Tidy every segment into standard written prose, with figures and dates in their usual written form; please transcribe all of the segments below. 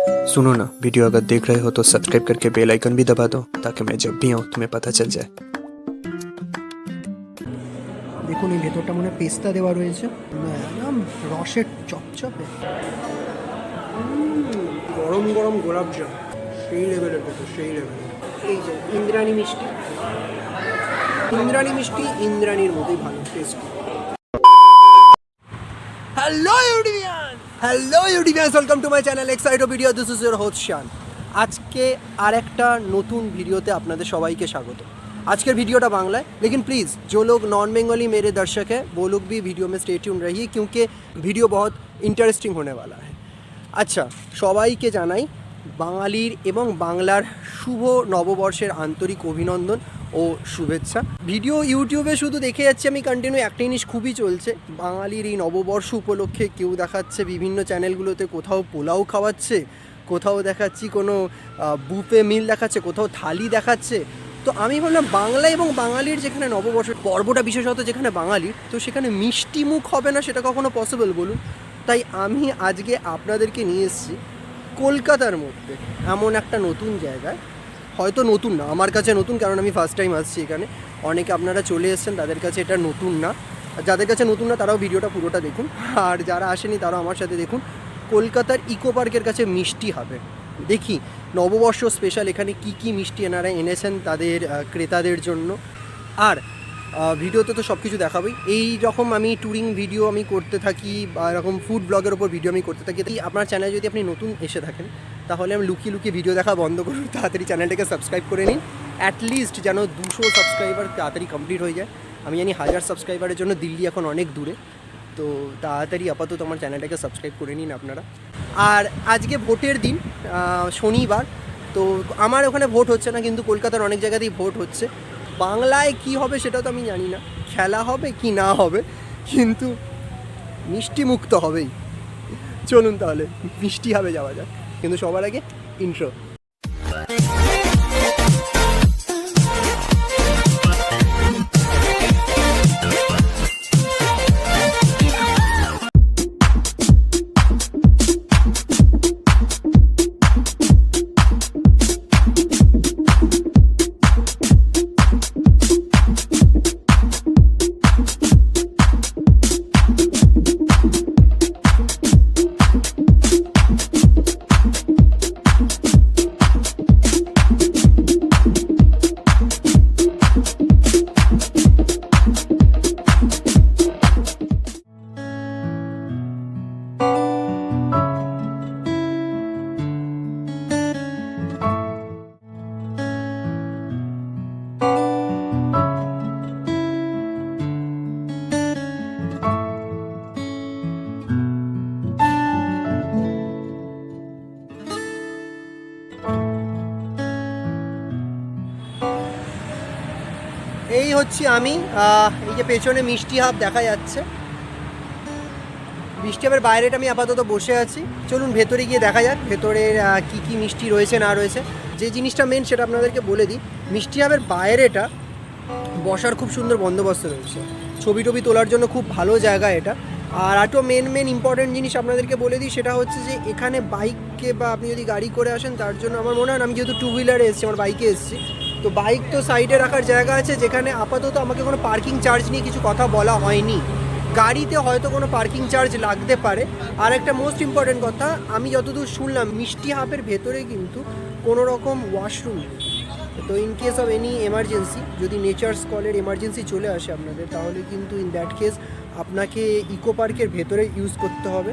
सुनो ना, वीडियो अगर देख रहे हो तो सब्सक्राइब करके बेल आइकन भी दबा दो ताकि मैं जब भी आऊँ तुम्हें पता चल जाए। দেখুন এই ভেতরটা মনে হয় পেস্তা দেওয়া রয়েছে, একদম রসের চপচপে। গরম গরম গোলাপজাম সেই লেভেলের ভেতর, সেই লেভেলের। এই যে ইন্দ্রাণী মিষ্টি, ইন্দ্রাণী মিষ্টি ইন্দ্রাণীর মতোই ভালো tasty. Hello YouTubians, welcome to my channel এক্সাইটো video. This is your host Shan. আজকে আর একটা নতুন ভিডিওতে আপনাদের সবাইকে স্বাগত। আজকের ভিডিওটা বাংলায়, लेकिन प्लीज़ जो लोग नॉन बंगाली मेरे दर्शक हैं वो लोग भी वीडियो में स्टे ट्यून रहिए क्योंकि वीडियो बहुत इंटरेस्टिंग होने वाला है। আচ্ছা, সবাইকে জানাই বাঙালির এবং বাংলার শুভ নববর্ষের আন্তরিক অভিনন্দন ও শুভেচ্ছা। ভিডিও ইউটিউবে শুধু দেখে যাচ্ছি আমি কন্টিনিউ, একটা জিনিস খুবই চলছে বাঙালির এই নববর্ষ উপলক্ষে। কেউ দেখাচ্ছে বিভিন্ন চ্যানেলগুলোতে কোথাও পোলাও খাওয়াচ্ছে, কোথাও দেখাচ্ছি কোনো বুফে মিল দেখাচ্ছে, কোথাও থালি দেখাচ্ছে। তো আমি ভাবলাম বাংলা এবং বাঙালির যেখানে নববর্ষের পর্বটা বিশেষত যেখানে বাঙালির, তো সেখানে মিষ্টি মুখ হবে না সেটা কখনো পসিবল বলুন? তাই আমি আজকে আপনাদেরকে নিয়ে এসেছি কলকাতার মধ্যে এমন একটা নতুন জায়গায়। হয়তো নতুন না, আমার কাছে নতুন, কারণ আমি ফার্স্ট টাইম আসছি এখানে। অনেকে আপনারা চলে এসেছেন, তাদের কাছে এটা নতুন না। আর যাদের কাছে নতুন না তারাও ভিডিওটা পুরোটা দেখুন, আর যারা আসেনি তারাও আমার সাথে দেখুন। কলকাতার ইকো পার্কের কাছে মিষ্টি হবে। দেখি নববর্ষ স্পেশাল এখানে কি কি মিষ্টি এনারা এনেছেন তাদের ক্রেতাদের জন্য। আর ভিডিওতে তো সব কিছু দেখাবই। এই রকম আমি ট্যুরিং ভিডিও আমি করতে থাকি বা এরকম ফুড ব্লগের ওপর ভিডিও আমি করতে থাকি। তাই আপনার চ্যানেলে যদি আপনি নতুন এসে থাকেন তাহলে আমি লুকিয়ে লুকিয়ে ভিডিও দেখা বন্ধ করুন, তাড়াতাড়ি চ্যানেলটাকে সাবস্ক্রাইব করে নিন। অ্যাটলিস্ট যেন 200 সাবস্ক্রাইবার তাড়াতাড়ি কমপ্লিট হয়ে যায়। আমি জানি 1000 সাবস্ক্রাইবারের জন্য দিল্লি এখন অনেক দূরে, তো তাড়াতাড়ি আপাতত আমার চ্যানেলটাকে সাবস্ক্রাইব করে নিন আপনারা। আর আজকে ভোটের দিন, শনিবার, তো আমার ওখানে ভোট হচ্ছে না, কিন্তু কলকাতার অনেক জায়গাতেই ভোট হচ্ছে। বাংলায় কি হবে সেটা তো আমি জানি না, খেলা হবে কি না হবে, কিন্তু মিষ্টি মুক্ত হবেই। চলুন তাহলে মিষ্টি হবে যাওয়া যাক, কিন্তু সবার আগে ইন্ট্রো। এই হচ্ছি আমি, এই যে পেছনে মিষ্টি হাব দেখা যাচ্ছে, মিষ্টি হাবের বাইরেটা আমি আপাতত বসে আছি। চলুন ভেতরে গিয়ে দেখা যাক ভেতরের কি কি মিষ্টি রয়েছে না রয়েছে। যে জিনিসটা মেন সেটা আপনাদেরকে বলে দিই, মিষ্টি হাবের বাইরেটা বসার খুব সুন্দর বন্দোবস্ত রয়েছে, ছবি টবি তোলার জন্য খুব ভালো জায়গা এটা। আর একটু মেন ইম্পর্টেন্ট জিনিস আপনাদেরকে বলে দিই, সেটা হচ্ছে যে এখানে বাইককে বা আপনি যদি গাড়ি করে আসেন তার জন্য আমার মনে হয়, আমি যেহেতু 2 হুইলারে এসেছি, আমার বাইকে এসেছি, তো বাইক তো সাইডে রাখার জায়গা আছে, যেখানে আপাতত আমাকে কোনো পার্কিং চার্জ নিয়ে কিছু কথা বলা হয়নি। গাড়িতে হয়তো কোনো পার্কিং চার্জ লাগতে পারে। আর একটা মোস্ট ইম্পর্টেন্ট কথা, আমি যতদূর শুনলাম মিষ্টি হাবের ভেতরে কিন্তু কোনো রকম ওয়াশরুম নেই। তো in case of any emergency, যদি নেচার্স কলের এমার্জেন্সি চলে আসে আপনাদের, তাহলে কিন্তু ইন দ্যাট কেস আপনাকে ইকো পার্কের ভেতরে ইউজ করতে হবে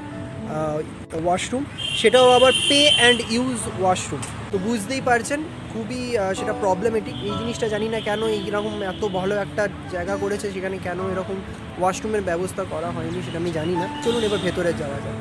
ওয়াশরুম, সেটাও আবার পে অ্যান্ড ইউজ ওয়াশরুম। তো বুঝতেই পারছেন খুবই সেটা প্রবলেমেটিক। এই জিনিসটা জানি না কেন এইরকম এত ভালো একটা জায়গা করেছে, সেখানে কেন এরকম ওয়াশরুমের ব্যবস্থা করা হয়নি সেটা আমি জানি না। চলুন এবার ভেতরে যাওয়া যাক।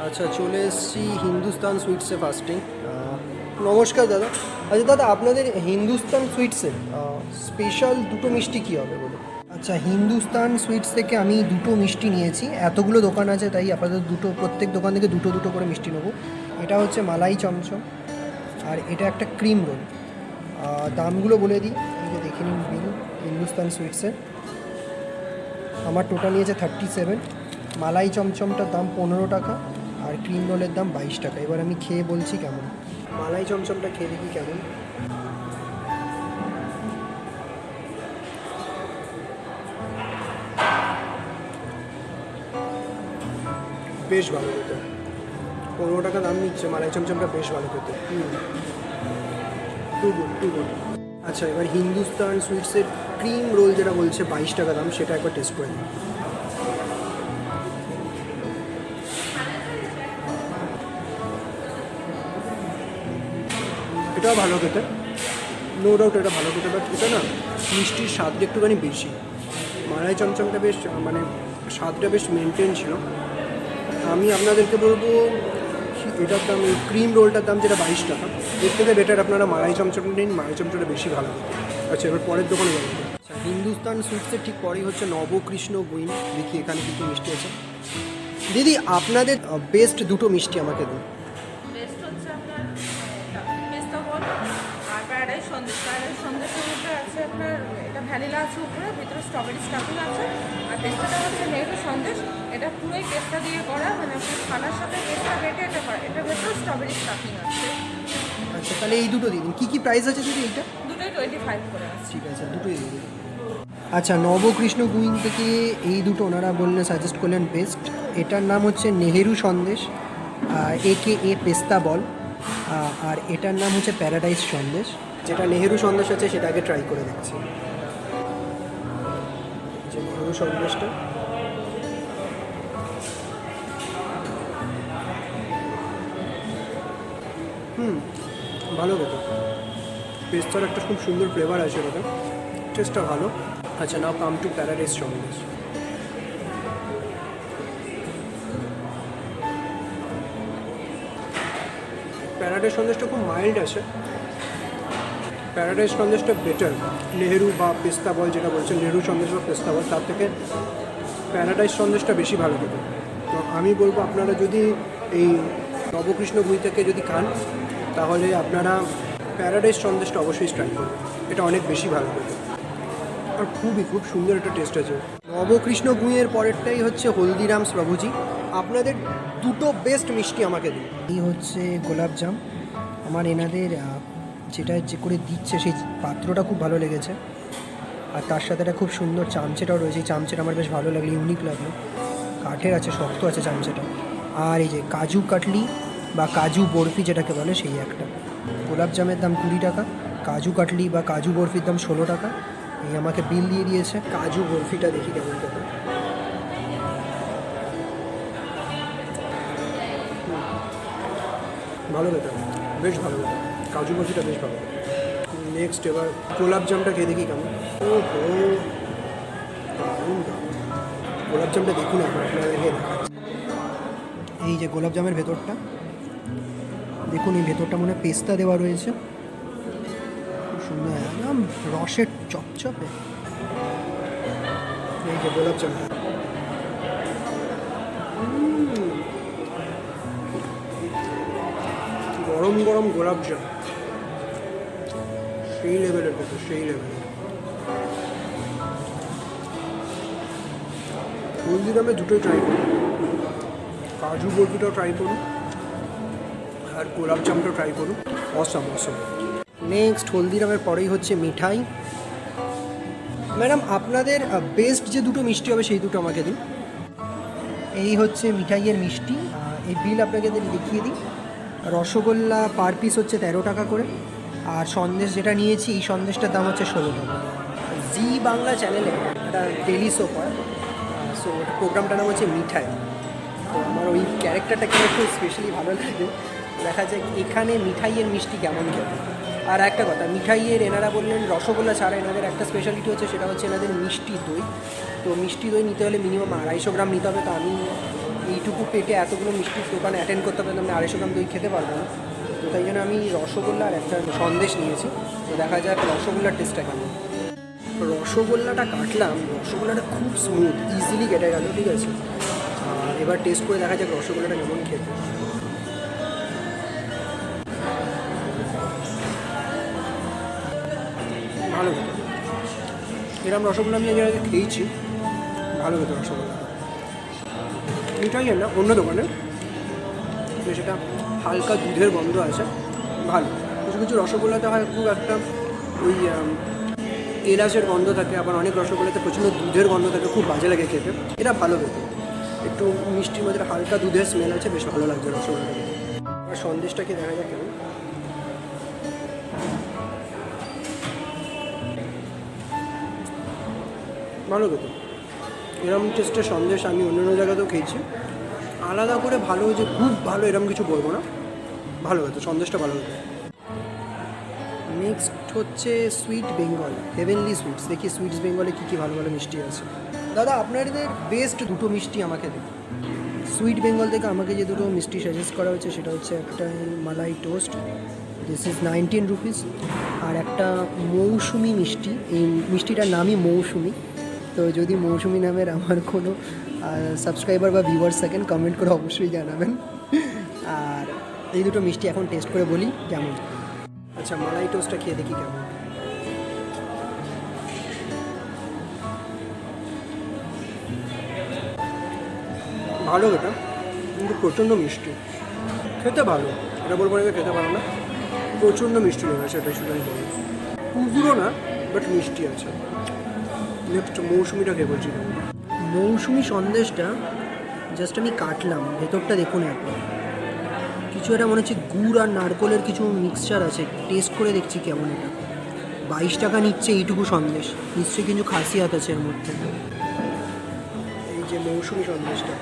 আচ্ছা, চলে এসেছি হিন্দুস্তান সুইটসে ফার্স্টে। নমস্কার দাদা। আচ্ছা দাদা, আপনাদের হিন্দুস্তান সুইটসে স্পেশাল দুটো মিষ্টি কী হবে বলে? আচ্ছা, হিন্দুস্তান সুইটস থেকে আমি দুটো মিষ্টি নিয়েছি। এতগুলো দোকান আছে তাই আপাতত দুটো, প্রত্যেক দোকান থেকে দুটো দুটো করে মিষ্টি নেবো। এটা হচ্ছে মালাই চমচম আর এটা একটা ক্রিম রোল। দামগুলো বলে দিই, এই যে দেখে নিন বিল হিন্দুস্তান সুইটসের। আমার টোটাল নিয়েছে 37। মালাই চমচমটার দাম 15 টাকা আর ক্রিম রোলের দাম 22 টাকা। এবার আমি খেয়ে বলছি কেমন। মালাই চমচমটা খেয়ে দেখি কেমন। বেশ ভালো খেতে, 15 টাকা দাম নিচ্ছে। মালাই চমচমটা বেশ ভালো খেতে, টু গুড টু গুড। আচ্ছা, এবার হিন্দুস্তান সুইটসের ক্রিম রোল যেটা বলছে 22 টাকা দাম, সেটা একবার টেস্ট করে নিই। এটাও ভালো খেতে, নো ডাউট এটা ভালো খেতে, বাট এটা না মিষ্টির স্বাদটা একটুখানি বেশি। মালাই চমচমটা বেশ মানে স্বাদটা বেশ মেনটেন ছিল। আমি আপনাদেরকে বলবো এটার দাম, এই ক্রিম রোলটার দাম যেটা 22 টাকা, এর থেকে বেটার আপনারা মালাই চমচমটা নিন। মালাই চমচমটা বেশি ভালো খেতে। আচ্ছা, এবার পরের দোকানে যাবো। আচ্ছা, হিন্দুস্তান সুইটসের ঠিক পরেই হচ্ছে নবকৃষ্ণ গুইন। দেখি এখানে কিছু মিষ্টি আছে। দিদি, আপনাদের বেস্ট দুটো মিষ্টি আমাকে দিন। বেস্ট হচ্ছে আপনার পেস্তা বল আর প্যারাডাইস সন্দেশ। প্যারাডাইস সন্দেশের মধ্যে আছে আপনার এটা ভ্যানিলা আছে উপরে, ভিতরে স্ট্রবেরি স্টাফিং আছে। আর পেস্তাটা হচ্ছে নেহরু সন্দেশ, এটা পুরোই পেস্তা দিয়ে করা, মানে আপনার খানার সাথে পেস্তা বেটে এটা করা। এটার ভেতরে স্ট্রবেরি স্টাফিং আছে। আচ্ছা, তাহলে এই দুটো দিন। কী কী প্রাইস আছে দিদি এইটা? দুটোই 25 করে আছে। ঠিক আছে, দুটোই দিয়ে দিন। আচ্ছা, নবকৃষ্ণ গুইন থেকে এই দুটো ওনারা বললেন, সাজেস্ট করলেন বেস্ট। এটার নাম হচ্ছে নেহেরু সন্দেশ, এ পেস্তা বল, আর এটার নাম হচ্ছে প্যারাডাইস সন্দেশ। যেটা নেহেরু সন্দেশ আছে সেটা আগে ট্রাই করে দেখছি। যে নেহেরু সন্দেশটা, ভালো খেতে। পেস্তার একটা খুব সুন্দর ফ্লেভার আছে ওটা, টেস্টটা ভালো। আচ্ছা, now come to paradise sandesh. Paradise সন্দেশটা খুব মাইল্ড আছে। Paradise সন্দেশটা better. নেহেরু বা পেস্তা বল যেটা বলছে, নেহেরু সন্দেশ বা পেস্তা বল, তার থেকে প্যারাডাইস সন্দেশটা বেশি ভালো খেতে। তো আমি বলবো আপনারা যদি এই নবকৃষ্ণ গুই থেকে যদি খান, তাহলে আপনারা প্যারাডাইস সন্দেশটা অবশ্যই ট্রাই করবেন। এটা অনেক বেশি ভালো খেতে আর খুব সুন্দর একটা টেস্ট আছে। নবকৃষ্ণ গুইয়ের পরেরটাই হচ্ছে হলদিরামস প্রভুজি। আপনাদের দুটো বেস্ট মিষ্টি আমাকে দিন। এই হচ্ছে গোলাপজাম। আমার এনাদের যেটা যে করে দিচ্ছে সেই পাত্রটা খুব ভালো লেগেছে, আর তার সাথে একটা খুব সুন্দর চামচেটাও রয়েছে। এই চামচেটা আমার বেশ ভালো লাগলো, ইউনিক লাগলো। কাঠের আছে, শক্ত আছে চামচেটা। আর এই যে কাজু কাটলি বা কাজু বরফি যেটাকে বলে, সেই একটা। গোলাপজামের দাম 20 টাকা, কাজু কাটলি বা কাজু বরফির দাম 16 টাকা। এই আমাকে বিল দিয়ে দিয়েছে। কাজু বরফিটা দেখি কেমন খেতে। ভালো খেতে, বেশ ভালো খেতে। কাজু বরফিটা বেশ ভালো। নেক্সট এবার গোলাপজামটা খেয়ে দেখি কেমন। ও হো, দারুণ দারুণ। গোলাপজামটা দেখুন একবার, আপনাদেরকে দেখাচ্ছি। এই যে গোলাপজামের ভেতরটা দেখুন, এই ভেতরটা মনে হয় পেস্তা দেওয়া রয়েছে। খুব সুন্দর, একদম রসের চপচপে। এই যে গোলাপজামটা, গরম গরম গোলাপজাম, সেই লেভেলের কথা, সেই লেভেলের। হলদিরামে দুটোই ট্রাই করুন, কাজু বরফিটাও ট্রাই করুন আর গোলাপজামটাও ট্রাই করুন। অসম অসম। নেক্সট হলদিরামের পরেই হচ্ছে মিঠাই। ম্যাডাম, আপনাদের বেস্ট যে দুটো মিষ্টি হবে সেই দুটো আমাকে দিন। এই হচ্ছে মিঠাইয়ের মিষ্টি। এই বিল আপনাকে দেখিয়ে দিই। রসগোল্লা পার পিস হচ্ছে 13 টাকা করে, আর সন্দেশ যেটা নিয়েছি এই সন্দেশটার দাম হচ্ছে 16 টাকা। জি বাংলা চ্যানেলে একটা ডেলি শো হয়, সো প্রোগ্রামটার নাম হচ্ছে মিঠাই। তো আমার ওই ক্যারেক্টারটাকে একটু স্পেশালি ভালো লাগে। দেখা যায় এখানে মিঠাইয়ের মিষ্টি কেমন খেতে। আর একটা কথা, মিঠাইয়ের এনারা বললেন রসগোল্লা ছাড়া এনাদের একটা স্পেশালিটি হচ্ছে, সেটা হচ্ছে এনাদের মিষ্টি দই। তো মিষ্টি দই নিতে হলে মিনিমাম 250 গ্রাম নিতে হবে। তো আমি এইটুকু পেটে এতগুলো মিষ্টির দোকানে অ্যাটেন্ড করতে পারতাম, আমি 250 গ্রাম দই খেতে পারবো না। তো তাই জন্য আমি রসগোল্লা আর একটা সন্দেশ নিয়েছি। তো দেখা যাক রসগোল্লার টেস্টটা কেমন। রসগোল্লাটা কাটলাম, রসগোল্লাটা খুব স্মুথ, ইজিলি কেটে গেল, ঠিক আছে। আর এবার টেস্ট করে দেখা যাক রসগোল্লাটা কেমন খেতে। ভালো খেতে, এরকম রসগোল্লা আমি আগে খেয়েছি, ভালো খেতে রসগোল্লা। মিঠাই না, অন্য দোকানে সেটা হালকা দুধের গন্ধ আছে, ভালো। কিছু কিছু রসগোল্লাতে হয় খুব একটা ওই এলাচের গন্ধ থাকে, আবার অনেক রসগোল্লাতে প্রচণ্ড দুধের গন্ধ থাকে, খুব বাজে লাগে খেতে। এটা ভালো খেতে, একটু মিষ্টির মধ্যে হালকা দুধের স্মেল আছে, বেশ ভালো লাগছে রসগোল্লাটা। আর সন্দেশটাকে দেখা যাক কেমন। ভালো খেতে, এরকম টেস্টের সন্দেশ আমি অন্য অন্য জায়গাতেও খেয়েছি, আলাদা করে ভালো যে খুব ভালো এরকম কিছু বলবো না, ভালো হতো সন্দেশটা, ভালো হতো। নেক্সট হচ্ছে সুইট বেঙ্গল, হেভেনলি সুইটস। দেখি সুইটস বেঙ্গলে কী কী ভালো ভালো মিষ্টি আছে। দাদা আপনাদের বেস্ট দুটো মিষ্টি আমাকে দিন। সুইট বেঙ্গল থেকে আমাকে যে দুটো মিষ্টি সাজেস্ট করা হয়েছে সেটা হচ্ছে একটা মালাই টোস্ট, দিস ইজ 19 রুপিস, আর একটা মৌসুমি মিষ্টি। এই মিষ্টিটার নামই মৌসুমি। তো যদি মৌসুমি নামের আমার কোনো সাবস্ক্রাইবার বা ভিউয়ার্স থাকেন কমেন্ট করে অবশ্যই জানাবেন। আর এই দুটো মিষ্টি এখন টেস্ট করে বলি কেমন। আচ্ছা, মালাই টোস্টটা খেয়ে দেখি কেমন। ভালো এটা, কিন্তু প্রচণ্ড মিষ্টি, খেতে ভালো, এটা বলবো না খেতে ভালো না, প্রচণ্ড মিষ্টি লেগেছে, এটাই শুধু আমি বলবো। পুরো না, বাট মিষ্টি আছে। নেক্সট মৌসুমিটা খেয়ে বলছি। মৌসুমি সন্দেশটা জাস্ট আমি কাটলাম, ভেতরটা দেখুন একবার, কিছু একটা মনে হচ্ছে গুড় আর নারকোলের কিছু মিক্সচার আছে। টেস্ট করে দেখছি কেমন। এটা 22 টাকা নিচ্ছে এইটুকু সন্দেশ, নিশ্চয়ই কিছু খাসিয়াত আছে এর মধ্যে। এই যে মৌসুমি সন্দেশটা,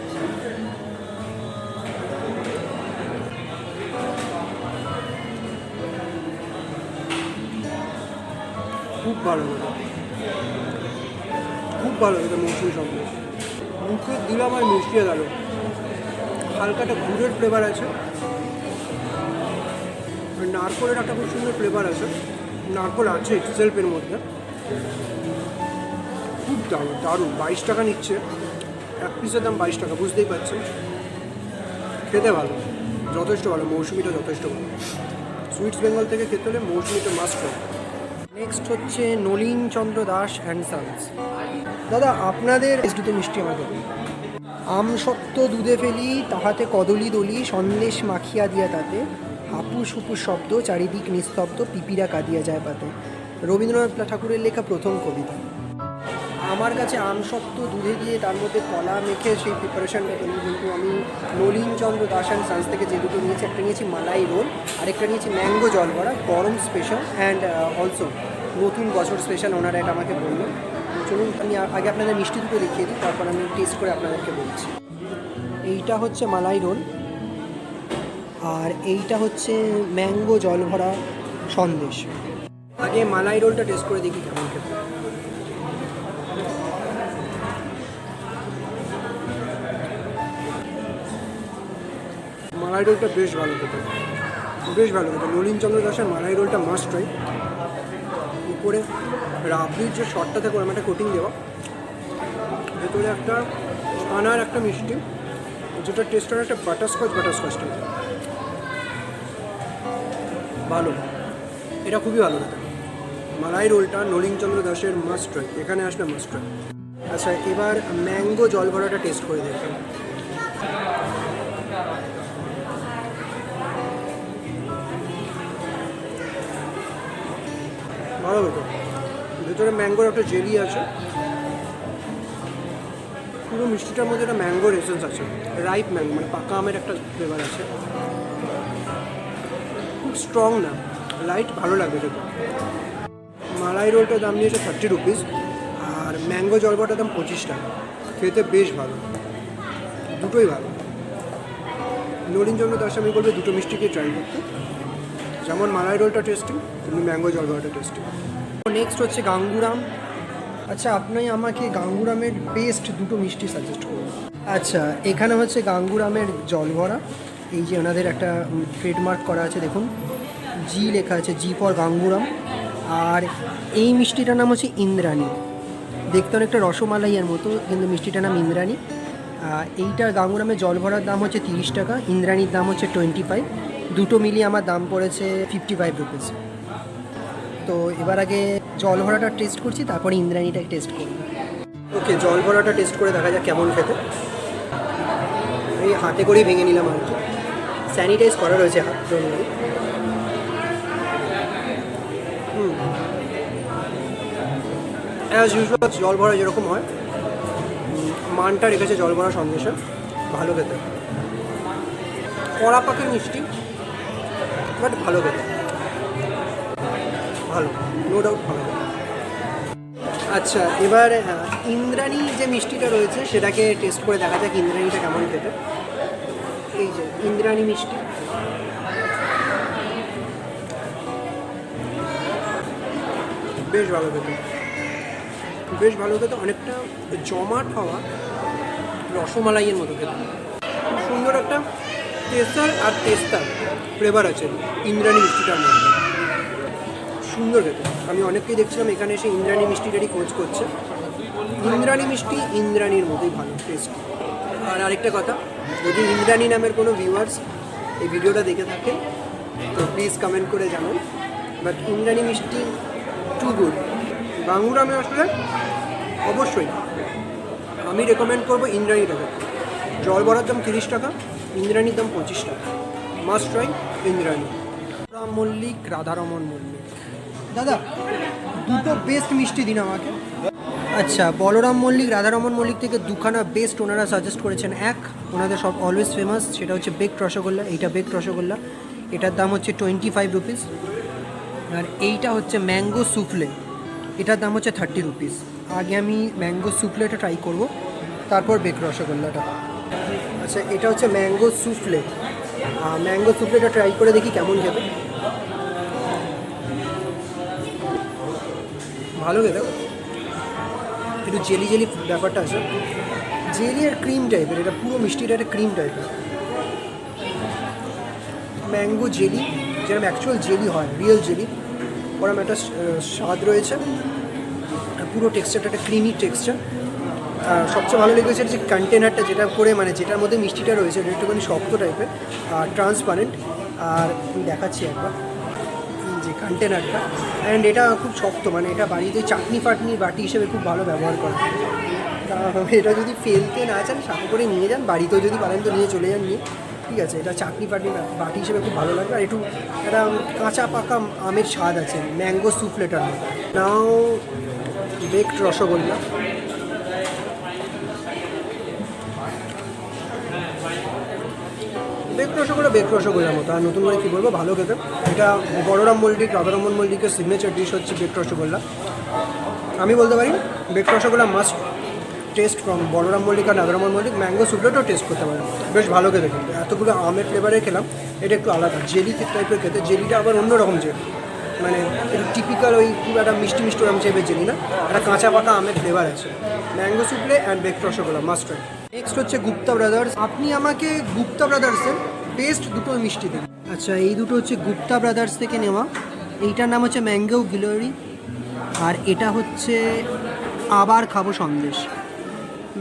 খুব ভালো লাগে, খুব ভালো লাগে মৌসুমি সন্দেশ। মুখে দিলাম আর মিষ্টিয়ে গেল, হালকা একটা গুড়ের ফ্লেভার আছে, নারকোলের একটা খুব সুন্দর ফ্লেভার আছে, নারকোল আছে সেলফের মধ্যে, খুব দারুণ দারুণ। 22 টাকা নিচ্ছে, এক পিসের দাম 22 টাকা, বুঝতেই পারছেন। খেতে ভালো, যথেষ্ট ভালো, মৌসুমিটা যথেষ্ট ভালো। সুইটস বেঙ্গল থেকে খেতে হলে মৌসুমিটা মাস্ট হয়। নেক্সট হচ্ছে নলিন চন্দ্র দাস অ্যান্ড সান্স। দাদা আপনাদের দুটো মিষ্টি আমাকে দিন। আম সত্য দুধে ফেলি, তাহাতে কদলি দলি, সন্দেশ মাখিয়া দিয়া তাতে, হাপুস হুপুস শব্দ, চারিদিক নিস্তব্ধ, পিপিরা কাঁদিয়া যায় পাতে। রবীন্দ্রনাথ ঠাকুরের লেখা প্রথম কবিতা। আমার কাছে আম সত্য দুধে দিয়ে তার মধ্যে কলা মেখে সেই প্রিপারেশনটা করি, কিন্তু আমি নলিন চন্দ্র দাস অ্যান্ড সান্স থেকে যে দুটো নিয়েছি, একটা নিয়েছি মালাই রোল, আরেকটা নিয়েছি ম্যাঙ্গো জলভরা, গরম স্পেশাল অ্যান্ড অলসো নতুন বছর স্পেশাল। ওনারা এটা আমাকে বললো। চলুন আমি আগে আপনাদের মিষ্টি দুটো দেখিয়ে দিই, তারপর আমি টেস্ট করে আপনাদেরকে বলছি। এইটা হচ্ছে মালাই রোল, আর এইটা হচ্ছে ম্যাঙ্গো জলভরা সন্দেশ। আগে মালাই রোলটা টেস্ট করে দেখি কেমন খেতে। মালাই রোলটা বেশ ভালো খেতে, বেশ ভালো খেতে। নলিন চন্দ্র দাসের মালাই রোলটা মাস্ট ট্রাই। উপরে রাবড়ির যে শটটা থাকে ওরকম একটা কোটিং দেওয়া, ভেতরে একটা ছানার একটা মিষ্টি, যেটা টেস্ট হয় একটা বাটারস্কচ টাইপ। ভালো, এটা খুবই ভালো খেতে। মালাই রোলটা নলিন চন্দ্র দাসের মাস্ট ট্রাই, এখানে আসলে মাস্ট ট্রাই। আচ্ছা, এবার ম্যাঙ্গো জল ভরাটা টেস্ট করে দেখবেন। ভালো হতো, ভেতরে ম্যাঙ্গোর একটা জেলি আছে, পুরো মিষ্টিটার মধ্যে একটা ম্যাঙ্গোর এসেন্স আছে, রাইপ ম্যাঙ্গো, মানে পাকা আমের একটা ফ্লেভার আছে, খুব স্ট্রং না, লাইট, ভালো লাগবে খেতে। মালাই রোলটার দাম নিয়েছে 30 রুপিস, আর ম্যাঙ্গো জলবাটার দাম 25 টাকা। খেতে বেশ ভালো, দুটোই ভালো। নলিন চন্দ্র দাস আমি বলবো দুটো মিষ্টিকে ট্রাই করতে, যেমন মালাই রোলটা টেস্টি, তেমনি ম্যাঙ্গো জলবাটা টেস্টি। নেক্সট হচ্ছে গাঙ্গুরাম। আচ্ছা, আপনি আমাকে গাঙ্গুরামের বেস্ট দুটো মিষ্টি সাজেস্ট করুন। আচ্ছা, এখানে হচ্ছে গাঙ্গুরামের জলভরা, এই যে ওনাদের একটা ট্রেডমার্ক করা আছে দেখুন, জি লেখা আছে, জি ফর গাঙ্গুরাম। আর এই মিষ্টিটার নাম হচ্ছে ইন্দ্রাণী। দেখতে অনেকটা রসমালাইয়ের মতো, কিন্তু মিষ্টিটার নাম ইন্দ্রাণী। এইটার গাঙ্গুরামে জল ভরার দাম হচ্ছে 30 টাকা, ইন্দ্রাণীর দাম হচ্ছে 25। দুটো মিলিয়ে আমার দাম পড়েছে 55 রুপিস। তো এবার আগে জল ভরাটা টেস্ট করছি, তারপরে ইন্দ্রাণীটা টেস্ট করব। ওকে, জল ভরাটা টেস্ট করে দেখা যাক কেমন খেতে। এই হাতে করেই ভেঙে নিলাম আর কি, স্যানিটাইজ করা রয়েছে হাত। অ্যাজ ইউজুয়াল জল ভরা যেরকম হয়, মানটা রেখেছে জল ভরা সন্দেশে, ভালো খেতে। কড়া পাকের মিষ্টি, বাট ভালো খেতে, ভালো, নো ডাউট ভালো খেতে। আচ্ছা, এবার ইন্দ্রাণী যে মিষ্টিটা রয়েছে সেটাকে টেস্ট করে দেখা যাক ইন্দ্রাণীটা কেমন খেতে। এই যে ইন্দ্রাণী মিষ্টি, বেশ ভালো খেতে, বেশ ভালো খেতে, অনেকটা জমাট হওয়া রসমালাইয়ের মতো খেতে। খুব সুন্দর একটা কেসার আর তেস্তার ফ্লেভার আছে ইন্দ্রাণী মিষ্টিটার মধ্যে, সুন্দর খেতে। আমি অনেককেই দেখছিলাম এখানে এসে ইন্দ্রাণী মিষ্টিটারই খোঁজ করছে। ইন্দ্রাণী মিষ্টি ইন্দ্রাণীর মতোই ভালো টেস্ট। আর আরেকটা কথা, যদি ইন্দ্রাণী নামের কোনো ভিউয়ার্স এই ভিডিওটা দেখে থাকেন তো প্লিজ কমেন্ট করে জানান। বাট ইন্দ্রাণী মিষ্টি টু গুড। গাঙ্গুরামে আসলে অবশ্যই আমি রেকমেন্ড করবো ইন্দ্রাণীটাকে। জল ভরার দাম 30 টাকা, ইন্দ্রাণীর দাম 25 টাকা। Must try Indrani. রাম মল্লিক, রাধারমন মল্লিক। দাদা, দুটো বেস্ট মিষ্টি দিন আমাকে। আচ্ছা, বলরাম মল্লিক, রাধারমন মল্লিক থেকে দুখানা বেস্ট ওনারা সাজেস্ট করেছেন। এক, ওনাদের সব অলওয়েজ ফেমাস, সেটা হচ্ছে বেকড রসগোল্লা। এইটা বেকড রসগোল্লা, এটার দাম হচ্ছে 25 রুপিস। আর এইটা হচ্ছে ম্যাঙ্গো সুফলে, এটার দাম হচ্ছে 30 রুপিস। আগে আমি ম্যাঙ্গো সুফলেটা ট্রাই করব, তারপর বেকড রসগোল্লাটা। আচ্ছা, এটা হচ্ছে ম্যাঙ্গো সুফলে। ম্যাঙ্গো সুফলেটা ট্রাই করে দেখি কেমন খেতে। ভালো খেতে, একটু জেলি জেলি ব্যাপারটা আছে, জেলি আর ক্রিম টাইপের। এটা পুরো মিষ্টিটা একটা ক্রিম টাইপের, ম্যাঙ্গো জেলি, যেরকম অ্যাকচুয়াল জেলি হয়, রিয়েল জেলি, ওরকম একটা স্বাদ রয়েছে। পুরো টেক্সচারটা একটা ক্রিমি টেক্সচার। সবচেয়ে ভালো লেগেছে যে কন্টেনারটা, যেটা করে মানে যেটার মধ্যে মিষ্টিটা রয়েছে এটা একটুখানি শক্ত টাইপের, ট্রান্সপারেন্ট। আর দেখাচ্ছি একবার যে কন্টেনারটা, অ্যান্ড এটা খুব শক্ত, মানে এটা বাড়িতে চাটনি ফাটনি বাটি হিসেবে খুব ভালো ব্যবহার করে। এটা যদি ফেলতে না চান সাথে করে নিয়ে যান, বাড়িতেও যদি পারেন তো নিয়ে চলে যান নিয়ে, ঠিক আছে। এটা চাটনি ফাটনি বাটি হিসেবে খুব ভালো লাগবে। আর একটু একটা কাঁচা পাকা আমের স্বাদ আছে ম্যাঙ্গো সুফলেটার মধ্যে। নাও বেকড রসগোল্লা, বেকড রসগোল্লার মতো। আর নতুন করে কী বলবো, ভালো খেতে। এটা বলরাম মল্লিক, রাধারমন মল্লিকের সিগনেচার ডিশ হচ্ছে বেকড রসগোল্লা। আমি বলতে পারি baked rasgulla must taste from Balaram Mallick আর রাধারমন মল্লিক। ম্যাঙ্গো সুফলেটাও টেস্ট করতে পারেন, বেশ ভালো খেতে। কিন্তু এতগুলো আমের ফ্লেভারে খেলাম, এটা একটু আলাদা জেলি টাইপের খেতে। জেলিটা আবার অন্যরকম জেলি, মানে একটু টিপিক্যাল ওই খুব একটা মিষ্টি মিষ্টি ওরকম টাইপের জেলি না, একটা কাঁচা পাকা আমের ফ্লেভার আছে। Mango souffle and baked rasgulla must try. Next হচ্ছে গুপ্তা ব্রাদার্স। আপনি আমাকে গুপ্তা ব্রাদার্সের বেস্ট দুটো মিষ্টি দিন। আচ্ছা, এই দুটো হচ্ছে গুপ্তা ব্রাদার্স থেকে নেওয়া। এইটার নাম হচ্ছে ম্যাঙ্গো গিলোরি, আর এটা হচ্ছে আবার খাবো সন্দেশ।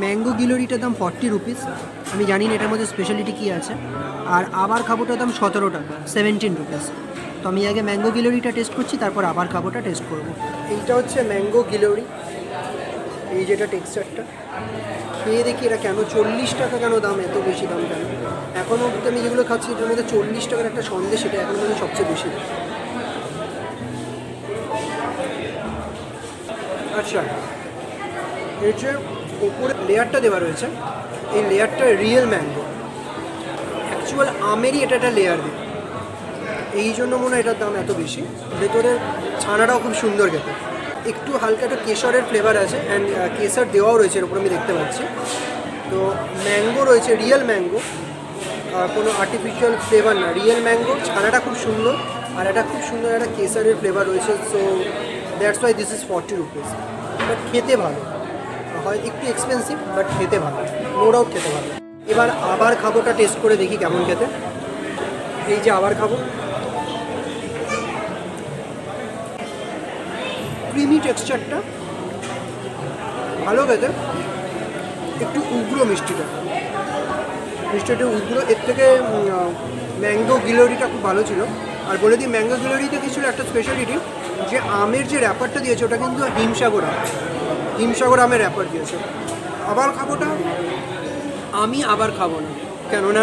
ম্যাঙ্গো গিলোরিটার দাম 40 রুপিস। আমি জানি না এটার মধ্যে স্পেশালিটি কী আছে। আর আবার খাবোটার দাম 17 টাকা, 17 রুপিস। তো আমি আগে ম্যাঙ্গো গিলোরিটা টেস্ট করছি, তারপর আবার খাবোটা টেস্ট করব। এইটা হচ্ছে ম্যাঙ্গো গিলোরি, এই যেটা টেক্সচারটা খেয়ে দেখি এটা কেন 40 টাকা কেন দাম, এত বেশি দাম কেন? এখনও অবধি আমি যেগুলো খাচ্ছি এটার মধ্যে 40 টাকার একটা সন্দেশ, সেটা এখন মধ্যে সবচেয়ে বেশি। আচ্ছা, এর যে ওপরে লেয়ারটা দেওয়া রয়েছে, এই লেয়ারটা রিয়েল ম্যাঙ্গো, অ্যাকচুয়াল আমেরই এটা একটা লেয়ার দেয়, এই জন্য মনে হয় এটার দাম এত বেশি। ভেতরের ছানাটাও খুব সুন্দর খেতে, একটু হালকা একটা কেশরের ফ্লেভার আছে, অ্যান্ড কেশর দেওয়াও রয়েছে এর উপর আমি দেখতে পাচ্ছি। তো ম্যাঙ্গো রয়েছে, রিয়েল ম্যাঙ্গো, কোনো আর্টিফিশিয়াল ফ্লেভার না, রিয়েল ম্যাঙ্গো। ছানাটা খুব সুন্দর, আর এটা খুব সুন্দর একটা কেশরের ফ্লেভার রয়েছে। So that's why this is 40 rupees. But খেতে ভালো হয়, একটু এক্সপেন্সিভ, বাট খেতে ভালো, নো ডাউট খেতে ভালো। এবার আবার খাবোটা টেস্ট করে দেখি কেমন খেতে। এই যে আবার খাবো, ক্রিমি টেক্সচারটা ভালো খেতে, একটু উগ্র মিষ্টিটা উগ্র। এর থেকে ম্যাঙ্গো গিলোরিটা খুব ভালো ছিল। আর বলে দিই, ম্যাঙ্গো গিলোরিতে কি ছিল একটা স্পেশালিটি, যে আমের যে র্যাপারটা দিয়েছে ওটা কিন্তু হিমসাগর আমের র্যাপার দিয়েছে। আবার খাবোটা আমি আবার খাবো না, কেননা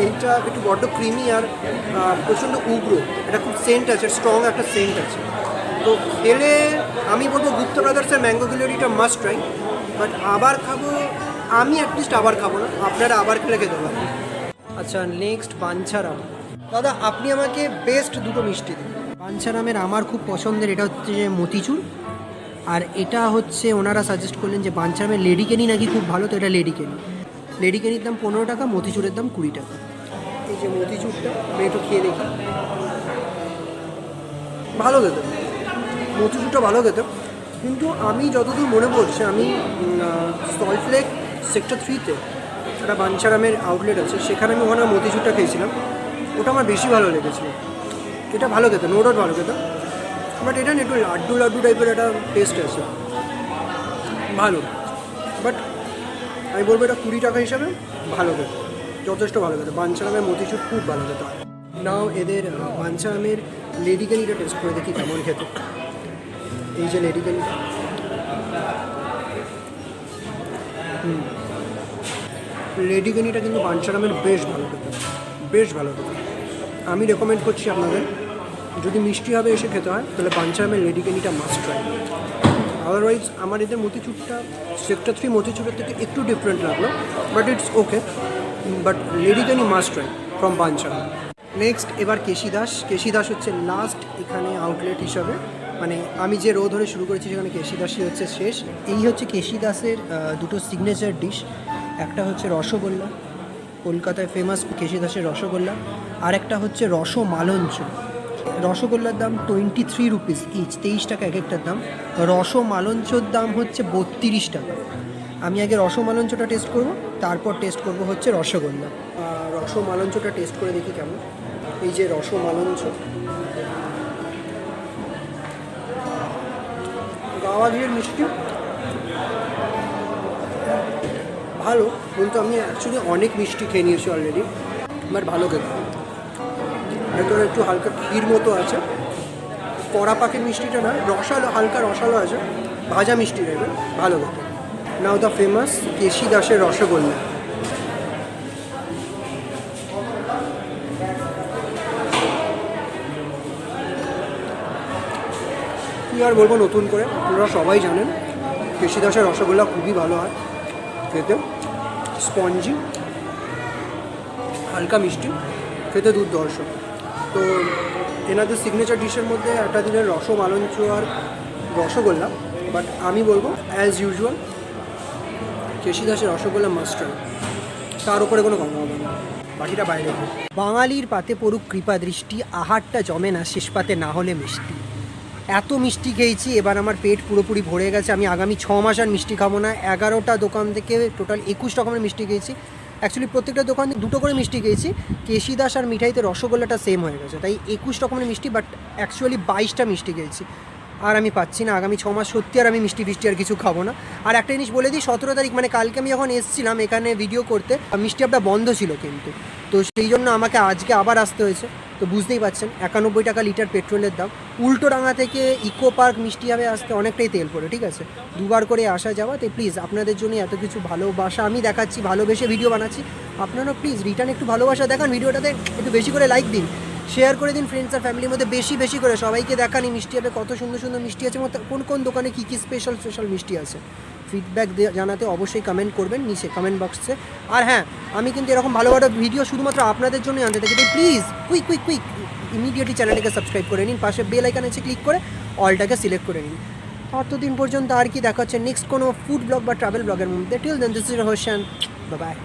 এইটা একটু বড্ড ক্রিমি আর প্রচণ্ড উগ্র। এটা খুব সেন্ট আছে, স্ট্রং একটা সেন্ট আছে। তো এলে আমি বলবো গুপ্তা ব্রাদার্সের ম্যাঙ্গো গিলোরিটা মাস্ট ট্রাই। বাট আবার খাবো আমি, অ্যাটলিস্ট আবার খাবো না, আপনারা আবার খেলে খেতে পারেন। আচ্ছা, নেক্সট বাঞ্ছারাম। দাদা আপনি আমাকে বেস্ট দুটো মিষ্টি দিন। বাঞ্ছারামের আমার খুব পছন্দের এটা হচ্ছে যে মতিচুর, আর এটা হচ্ছে ওনারা সাজেস্ট করলেন যে বাঞ্ছারামের লেডিকেনি নাকি খুব ভালো, তো এটা লেডিকেনির দাম 15 টাকা, মতিচুরের দাম 20 টাকা। এই যে মতিচুরটা আমি একটু খেয়ে দেখি, ভালো খেতে, মতিচুরটা ভালো খেতে। কিন্তু আমি যতদূর মনে পড়ছে, আমি সল্টলেক সেক্টর 3-তে একটা বাঞ্ছারামের আউটলেট আছে, সেখানে আমি ওখানে মতিচুরটা খেয়েছিলাম, ওটা আমার বেশি ভালো লেগেছিল। এটা ভালো খেতে, নো ডাউট ভালো খেতে, বাট এটা একটু লাড্ডু টাইপের একটা টেস্ট আছে, ভালো। বাট আমি বলবো এটা 20 টাকা হিসাবে ভালো খেতে, যথেষ্ট ভালো খেতে। বাঞ্ছারামের মতিচুর খুব ভালো খেতে। নাও এদের বাঞ্ছারামের লেডিকেনিটা টেস্ট করে দেখি কেমন খেতে। এই যে লেডিকেনিটা, লেডিকেনিটা কিন্তু বাঞ্ছারামের বেশ ভালো খেতে। আমি রেকমেন্ড করছি আপনাদের, যদি মিষ্টিভাবে এসে খেতে হয় তাহলে বাঞ্ছারামের লেডিকেনিটা মাস্ট ট্রাই। আদারওয়াইজ আমার এদের মতিচুরটা সেক্টর 3 মতিচুরের থেকে একটু ডিফারেন্ট লাগলো, but it's okay. But ledikeni must try from Banchharam. Next এবার কেশিদাস হচ্ছে লাস্ট এখানে আউটলেট হিসাবে, মানে আমি যে রো ধরে শুরু করেছি সেখানে কেশিদাসই হচ্ছে শেষ। এই হচ্ছে কেশিদাসের দুটো সিগনেচার ডিশ, একটা হচ্ছে রসগোল্লা, কলকাতায় ফেমাস কেশিদাসের রসগোল্লা, আর একটা হচ্ছে রসমালঞ্চ। রসগোল্লার দাম 23 রুপিস ইচ, 23 টাকা এক একটার দাম। রসমালঞ্চর দাম হচ্ছে 32 টাকা। আমি আগে রসমালঞ্চটা টেস্ট করব, তারপর টেস্ট করব হচ্ছে রসগোল্লা। রসমালঞ্চটা টেস্ট করে দেখি কেমন। এই যে রসমালঞ্চ, গাওয়া ঘিয়ের মিষ্টি, ভালো। কিন্তু আমি অ্যাকচুয়ালি অনেক মিষ্টি খেয়ে নিয়েছি অলরেডি, বাট ভালো খেতে। ভেতরে একটু হালকা ক্ষীর মতো আছে, কড়া পাকের মিষ্টিটা না, রসালো, হালকা রসালো আছে, ভাজা মিষ্টি টাইপের, ভালো খেতে। নাও দ্য ফেমাস কেশিদাসের রসগোল্লা। কী আর বলবো নতুন করে, আপনারা সবাই জানেন কেশিদাসের রসগোল্লা খুবই ভালো হয় খেতে, স্পঞ্জি, হালকা মিষ্টি, খেতে দুর্ধর্ষ। তো এনাদের সিগনেচার ডিশের মধ্যে একটা দিনের রসমালঞ্চ আর রসগোল্লা, বাট আমি বলবো অ্যাজ ইউজুয়াল কেশিদাসের রসগোল্লা মাস্ট ট্রাই, তার উপরে কোনো কথা হবে না, বাকিটা বাইরে। বাঙালির পাতে পড়ুক কৃপা দৃষ্টি, আহারটা জমে না শেষ পাতে না হলে মিষ্টি। এত মিষ্টি খেয়েছি, এবার আমার পেট পুরোপুরি ভরে গেছে। আমি আগামী 6 মাস আর মিষ্টি খাবো না। 11টা দোকান থেকে টোটাল 21 রকমের মিষ্টি খেয়েছি। অ্যাকচুয়ালি প্রত্যেকটা দোকান থেকে 2টো করে মিষ্টি খেয়েছি। কেশিদাস আর মিঠাইতে রসগোল্লাটা সেম হয়ে গেছে, তাই 21 রকমের মিষ্টি, বাট অ্যাকচুয়ালি 22টা মিষ্টি খেয়েছি। আর আমি পাচ্ছি না, আগামী 6 মাস সত্যি আর আমি মিষ্টি আর কিছু খাবো না। আর একটা জিনিস বলে দিই, 17 তারিখ মানে কালকে আমি যখন এসেছিলাম এখানে ভিডিও করতে, মিষ্টি আপটা বন্ধ ছিল কিন্তু, তো সেই জন্য আমাকে আজকে আবার আসতে হয়েছে। তো বুঝতেই পারছেন 91 টাকা লিটার পেট্রোলের দাম। উল্টোডাঙা থেকে ইকো পার্ক মিষ্টি হবে আসতে অনেকটাই তেল পড়ে, ঠিক আছে, দুবার করে আসা যাওয়া। তো প্লিজ আপনাদের জন্য এত কিছু ভালোবাসা আমি দেখাচ্ছি, ভালোবেসে ভিডিও বানাচ্ছি, আপনারা প্লিজ রিটার্ন একটু ভালোবাসা দেখান, ভিডিওটাতে একটু বেশি করে লাইক দিন, শেয়ার করে দিন ফ্রেন্ডস আর ফ্যামিলির মধ্যে বেশি করে, সবাইকে দেখান এই মিষ্টি হবে, কত সুন্দর সুন্দর মিষ্টি আছে, কোন দোকানে কী স্পেশাল মিষ্টি আছে। ফিডব্যাক জানাতে অবশ্যই কমেন্ট করবেন নিচে কমেন্ট বক্সে। আর হ্যাঁ, আমি কিন্তু এরকম ভালো ভালো ভিডিও শুধুমাত্র আপনাদের জন্যই আনতে থাকি, তাই প্লিজ কুইক ইমিডিয়েটলি চ্যানেলটাকে সাবস্ক্রাইব করে নিন, পাশে বেল আইকন আছে ক্লিক করে অলটাকে সিলেক্ট করে নিন। ততদিন পর্যন্ত আর কি দেখা হচ্ছে নেক্সট কোনো ফুড ব্লগ বা ট্রাভেল ব্লগের মধ্যে। Till then this is Hossain, bye by.